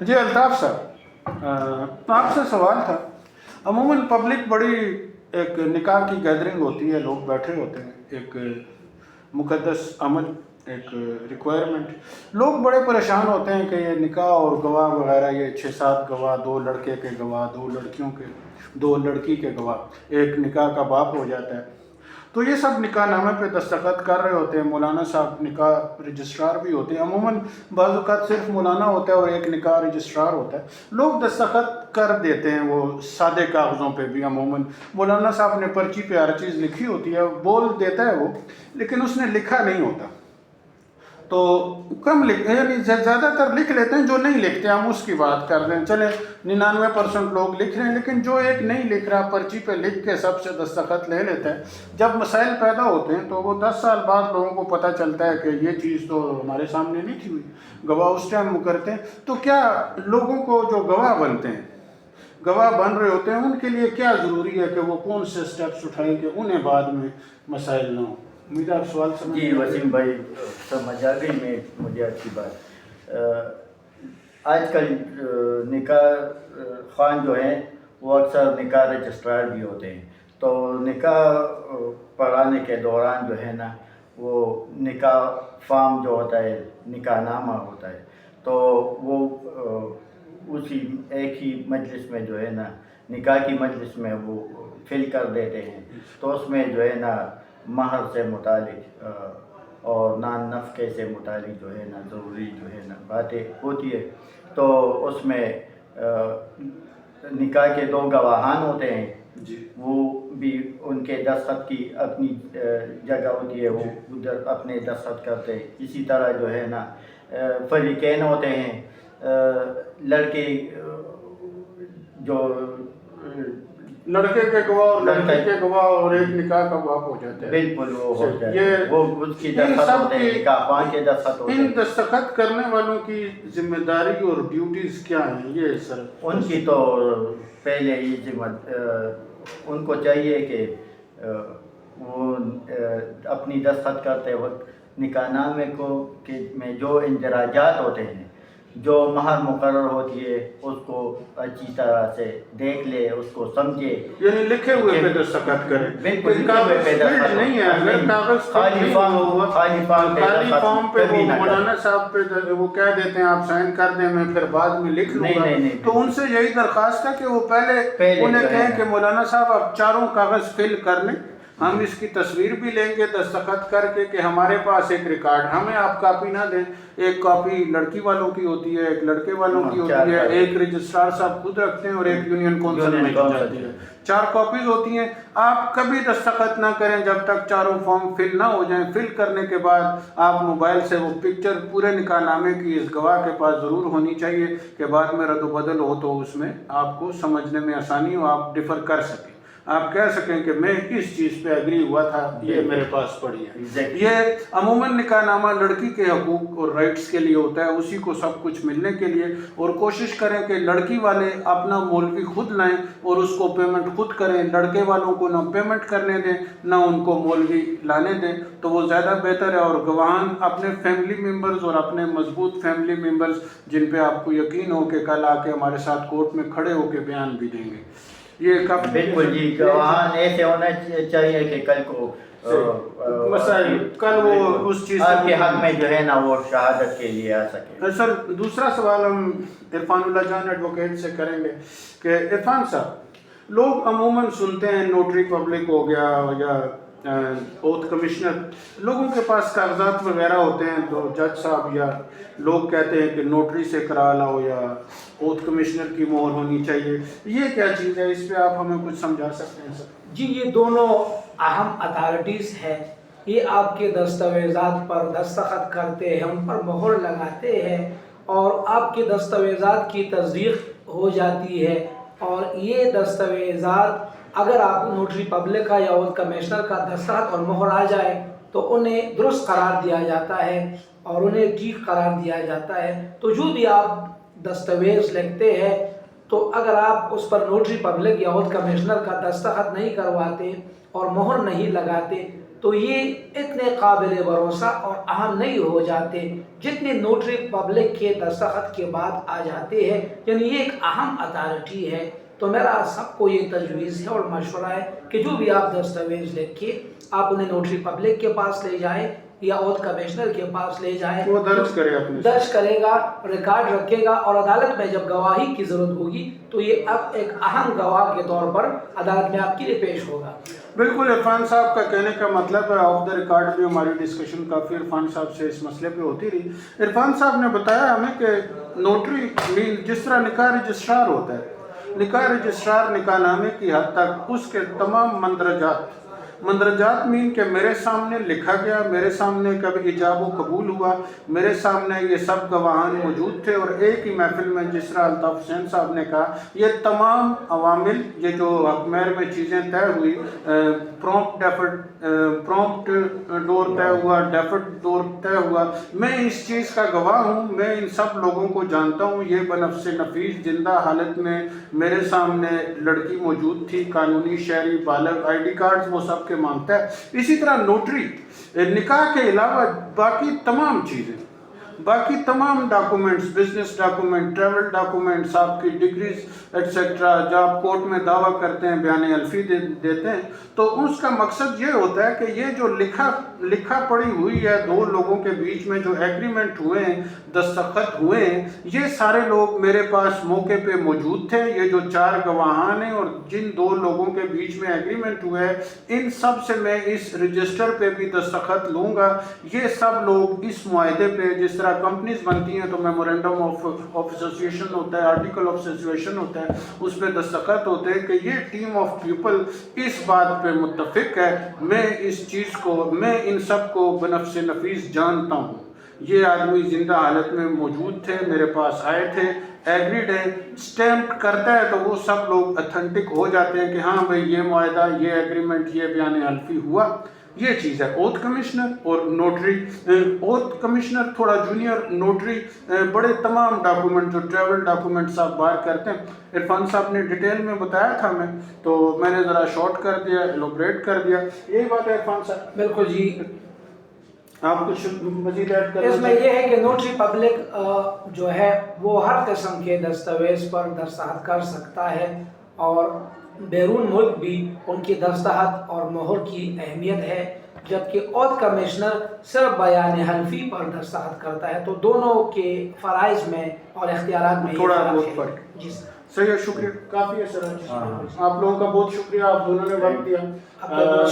جی الطاف صاحب، آپ سے سوال تھا. عموماً پبلک بڑی ایک نکاح کی گیدرنگ ہوتی ہے، لوگ بیٹھے ہوتے ہیں، ایک مقدس عمل، ایک ریکوائرمنٹ. لوگ بڑے پریشان ہوتے ہیں کہ یہ نکاح اور گواہ وغیرہ، یہ 6-7 گواہ، 2 لڑکے کے گواہ، 2 لڑکیوں کے، 2 لڑکی کے گواہ، ایک نکاح کا باپ ہو جاتا ہے. تو یہ سب نکاح نامے پہ دستخط کر رہے ہوتے ہیں. مولانا صاحب نکاح رجسٹرار بھی ہوتے ہیں. عموماً بعض اوقات صرف مولانا ہوتا ہے اور ایک نکاح رجسٹرار ہوتا ہے. لوگ دستخط کر دیتے ہیں وہ سادے کاغذوں پہ بھی. عموماً مولانا صاحب نے پرچی پہ ہر چیز لکھی ہوتی ہے، بول دیتا ہے وہ، لیکن اس نے لکھا نہیں ہوتا. تو کم یعنی زیادہ تر لکھ لیتے ہیں. جو نہیں لکھتے ہم اس کی بات کر رہے ہیں. چلے 99% لوگ لکھ رہے ہیں، لیکن جو ایک نہیں لکھ رہا پرچی پہ لکھ کے سب سے دستخط لے لیتا ہے. جب مسائل پیدا ہوتے ہیں تو وہ 10 سال بعد لوگوں کو پتہ چلتا ہے کہ یہ چیز تو ہمارے سامنے نہیں تھی ہوئی. گواہ اس ٹائم مکرتے ہیں. تو کیا لوگوں کو جو گواہ بنتے ہیں، گواہ بن رہے ہوتے ہیں، ان کے لیے کیا ضروری ہے کہ وہ کون سے سٹیپس اٹھائیں کہ انہیں بعد میں مسائل نہ ہوں؟ امید آپ سوال سمجھ. جی وسیم بھائی سمجھ آ گئی میں مجھے آپ کی بات. آج کل نکاح خوان جو ہیں وہ اکثر نکاح رجسٹرار بھی ہوتے ہیں. تو نکاح پڑھانے کے دوران جو ہے نا، وہ نکاح فارم جو ہوتا ہے، نکاح نامہ ہوتا ہے، تو وہ اسی ایک ہی مجلس میں جو ہے نا، نکاح کی مجلس میں وہ فل کر دیتے ہیں. تو اس میں جو ہے نا مہر سے متعلق اور نان نفقے سے متعلق جو ہے نا ضروری جو ہے نا باتیں ہوتی ہے. تو اس میں نکاح کے 2 گواہان ہوتے ہیں، وہ بھی ان کے دستخط کی اپنی جگہ ہوتی ہے، وہ ادھر اپنے دستخط کرتے ہیں. اسی طرح جو ہے نا فریقین ہوتے ہیں، لڑکے جو لڑکے کے گواہ اور لڑکی کے گواہ اور ایک نکاح کا باپ ہو جاتا ہے. بالکل وہ ہو جاتا ہے، وہ اس کی دستخط ہوتے ہیں، نکاح خوان کے دستخط ہوتے ہیں. ان دستخط کرنے والوں کی ذمہ داری اور ڈیوٹیز کیا ہیں یہ سر؟ ان کی تو پہلے ہی ان کو چاہیے کہ وہ اپنی دستخط کرتے وقت نکاح نامے کو میں جو اندراجات ہوتے ہیں، جو مہر مقرر ہوتی ہے، اس کو اچھی طرح سے دیکھ لے، اس کو سمجھے. یعنی لکھے ہوئے پہ دستخط کریں. بالکل لکھے ہوئے پہ دستخط نہیں ہے، اگر کاغذ خالی فارم پہ وہ مولانا صاحب پہ وہ کہہ دیتے ہیں آپ سائن کر دیں، میں پھر بعد میں لکھ لوں گا. تو ان سے یہی درخواست ہے کہ وہ پہلے انہیں کہیں کہ مولانا صاحب آپ چاروں کاغذ فل کر لیں، ہم اس کی تصویر بھی لیں گے دستخط کر کے کہ ہمارے پاس ایک ریکارڈ. ہمیں آپ کاپی نہ دیں. ایک کاپی لڑکی والوں کی ہوتی ہے، ایک لڑکے والوں کی ہوتی ہے، ایک رجسٹرار صاحب خود رکھتے ہیں اور ایک یونین کونسل میں جاتی ہے. 4 کاپیز ہوتی ہیں. آپ کبھی دستخط نہ کریں جب تک چاروں فارم فل نہ ہو جائیں. فل کرنے کے بعد آپ موبائل سے وہ پکچر پورے نکاح نامے کی اس گواہ کے پاس ضرور ہونی چاہیے کہ بعد میں رد و بدل ہو تو اس میں آپ کو سمجھنے میں آسانی ہو، آپ ڈیفر کر سکیں. آپ کہہ سکیں کہ میں اس چیز پہ ایگری ہوا تھا، یہ میرے پاس پڑی ہے. یہ عموماً نکاح نامہ لڑکی کے حقوق اور رائٹس کے لیے ہوتا ہے، اسی کو سب کچھ ملنے کے لیے. اور کوشش کریں کہ لڑکی والے اپنا مولوی خود لائیں اور اس کو پیمنٹ خود کریں. لڑکے والوں کو نہ پیمنٹ کرنے دیں نہ ان کو مولوی لانے دیں، تو وہ زیادہ بہتر ہے. اور گواہان اپنے فیملی ممبرز اور اپنے مضبوط فیملی ممبرز جن پہ آپ کو یقین ہو کہ کل آ کے ہمارے ساتھ کورٹ میں کھڑے ہو کے بیان بھی دیں گے. یہ بالکل جی، گواہان ایسے ہونا چاہیے کہ کل کو مسائل کل وہ اس چیز آپ کے حق میں جو ہے نا وہ شہادت کے لیے آ سکے. سر دوسرا سوال ہم عرفان اللہ جان ایڈوکیٹ سے کریں گے کہ عرفان صاحب، لوگ عموماً سنتے ہیں نوٹری پبلک ہو گیا یا اوتھ کمشنر، لوگوں کے پاس کاغذات وغیرہ ہوتے ہیں تو جج صاحب یا لوگ کہتے ہیں کہ نوٹری سے کرا لاؤ یا اوتھ کمشنر کی مہر ہونی چاہیے. یہ کیا چیز ہے؟ اس پہ آپ ہمیں کچھ سمجھا سکتے ہیں سر؟ جی یہ دونوں اہم اتھارٹیز ہیں. یہ آپ کے دستاویزات پر دستخط کرتے ہیں، ان پر مہر لگاتے ہیں اور آپ کے دستاویزات کی تصدیق ہو جاتی ہے. اور یہ دستاویزات اگر آپ نوٹری پبلک کا یا اوتھ کمشنر کا دستخط اور مہر آ جائے تو انہیں درست قرار دیا جاتا ہے اور انہیں ٹھیک قرار دیا جاتا ہے. تو جو بھی آپ دستاویز لکھتے ہیں تو اگر آپ اس پر نوٹری پبلک یا اوتھ کمشنر کا دستخط نہیں کرواتے اور مہر نہیں لگاتے تو یہ اتنے قابل بھروسہ اور اہم نہیں ہو جاتے جتنے نوٹری پبلک کے دستخط کے بعد آ جاتے ہیں. یعنی یہ ایک اہم اتھارٹی ہے. تو میرا سب کو یہ تجویز ہے اور مشورہ ہے کہ جو بھی آپ دستاویز لکھ کے آپ انہیں نوٹری پبلک کے پاس لے جائیں یا عہد کمشنر کے پاس لے جائیں, وہ درج کرے گا, ریکارڈ رکھے گا, اور عدالت میں جب گواہی کی ضرورت ہوگی تو یہ اب ایک اہم گواہ کے طور پر عدالت میں آپ کے لیے پیش ہوگا. بالکل. عرفان صاحب کا کہنے کا مطلب ہے آف دا ریکارڈ بھی ہماری ڈسکشن کافی عرفان صاحب سے اس مسئلے پہ ہوتی رہی. عرفان صاحب نے بتایا ہمیں کہ نوٹری جس طرح نکاح رجسٹرار ہوتا ہے, نکاح رجسٹرار نکاح نامے کی حد تک اس کے تمام مندرجات مین کہ میرے سامنے لکھا گیا, میرے سامنے کبھی ایجاب و قبول ہوا, میرے سامنے یہ سب گواہان موجود تھے, اور ایک ہی محفل میں جس طرح الطاف حسین صاحب نے کہا یہ تمام عوامل, یہ جو حکمیر میں چیزیں طے ہوئی, پرومپٹ ڈور طے ہوا, ڈیفٹ ڈور طے ہوا, میں اس چیز کا گواہ ہوں, میں ان سب لوگوں کو جانتا ہوں, یہ بنفس نفیس زندہ حالت میں میرے سامنے لڑکی موجود تھی, قانونی شہری بالغ, آئی ڈی کارڈز وہ سب کے مانگتا ہے. اسی طرح نوٹری نکاح کے علاوہ باقی تمام چیزیں, باقی تمام documents, business document, travel documents, آپ کی ڈگریز ایٹسیٹرا, جو آپ کورٹ میں دعویٰ کرتے ہیں, بیان الفی دیتے ہیں, تو اس کا مقصد یہ ہوتا ہے کہ یہ جو لکھا پڑی ہوئی ہے دو لوگوں کے بیچ میں, جو ایگریمنٹ ہوئے ہیں, دستخط ہوئے ہیں, یہ سارے لوگ میرے پاس موقع پہ موجود تھے. یہ جو 4 گواہان ہیں اور جن 2 لوگوں کے بیچ میں ایگریمنٹ ہوئے ہے, ان سب سے میں اس رجسٹر پہ بھی دستخط لوں گا. یہ سب لوگ اس معاہدے پہ, جس طرح کمپنیز بنتی ہیں تو میمورینڈم آف ایسوسیشن ہوتا ہے, آرٹیکل آف ایسوسیشن ہوتا ہے, اس پہ دستخط ہوتے ہیں کہ یہ ٹیم آف پیپل اس بات پہ متفق ہے, میں اس چیز کو, میں ان سب کو بنفس نفیس جانتا ہوں, یہ آدمی زندہ حالت میں موجود تھے, میرے پاس آئے تھے, ایگریڈ ہے, سٹیمپ کرتا ہے, تو وہ سب لوگ اتھینٹک ہو جاتے ہیں کہ ہاں بھئی یہ معاہدہ, یہ ایگریمنٹ, یہ بیان حلفی ہوا. یہ چیز ہے. اوتھ کمشنر اور نوٹری, اوتھ کمشنر تھوڑا جونیئر, نوٹری بڑے تمام ڈاکومنٹ جو ٹریول ڈاکومنٹس آپ باہر کرتے ہیں. عرفان صاحب نے ڈیٹیل میں بتایا تھا میں, تو میں نے ذرا شارٹ کر دیا, ایلوبریٹ کر دیا. یہی بات ہے عرفان صاحب. بالکل جی. آپ کچھ مزید ایڈ کریں؟ اس میں یہ ہے کہ نوٹری پبلک جو ہے وہ ہر قسم کے دستاویز پر دستخط کر سکتا ہے, اور بیرون ملک بھی ان کی دستخط اور مہر کی اہمیت ہے, جبکہ عہد کمشنر صرف بیان حلفی پر دستخط کرتا ہے. تو دونوں کے فرائض میں اور اختیارات میں تھوڑا بہت فرق. جی سر. صحیح ہے, شکریہ, کافی ہے سر. آپ لوگوں کا بہت شکریہ, آپ دونوں نے وقت دیا.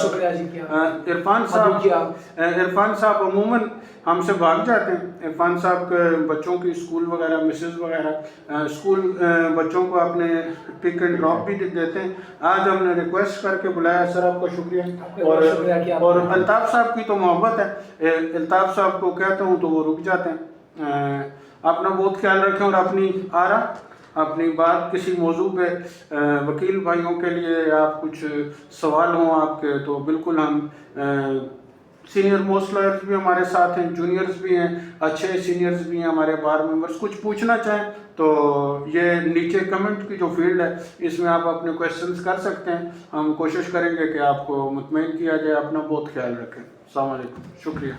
شکریہ جی. کیا عرفان صاحب عموماً ہم سے بھاگ جاتے ہیں. عرفان صاحب کے بچوں کی اسکول وغیرہ, مسز وغیرہ اسکول بچوں کو اپنے پک اینڈ ڈراپ بھی دیتے ہیں. آج ہم نے ریکویسٹ کر کے بلایا. سر آپ کا شکریہ. اور الطاف صاحب کی تو محبت ہے, الطاف صاحب کو کہتا ہوں تو وہ رک جاتے ہیں. اپنا بہت خیال رکھیں, اور اپنی اپنی بات کسی موضوع پہ وکیل بھائیوں کے لیے آپ کچھ سوال ہوں آپ کے, تو بالکل ہم سینئر موسٹ لائرز بھی ہمارے ساتھ ہیں, جونیئرز بھی ہیں, اچھے سینئرز بھی ہیں ہمارے بار ممبرز. کچھ پوچھنا چاہیں تو یہ نیچے کمنٹ کی جو فیلڈ ہے اس میں آپ اپنے کویشچنز کر سکتے ہیں. ہم کوشش کریں گے کہ آپ کو مطمئن کیا جائے. اپنا بہت خیال رکھیں. السلام علیکم. شکریہ.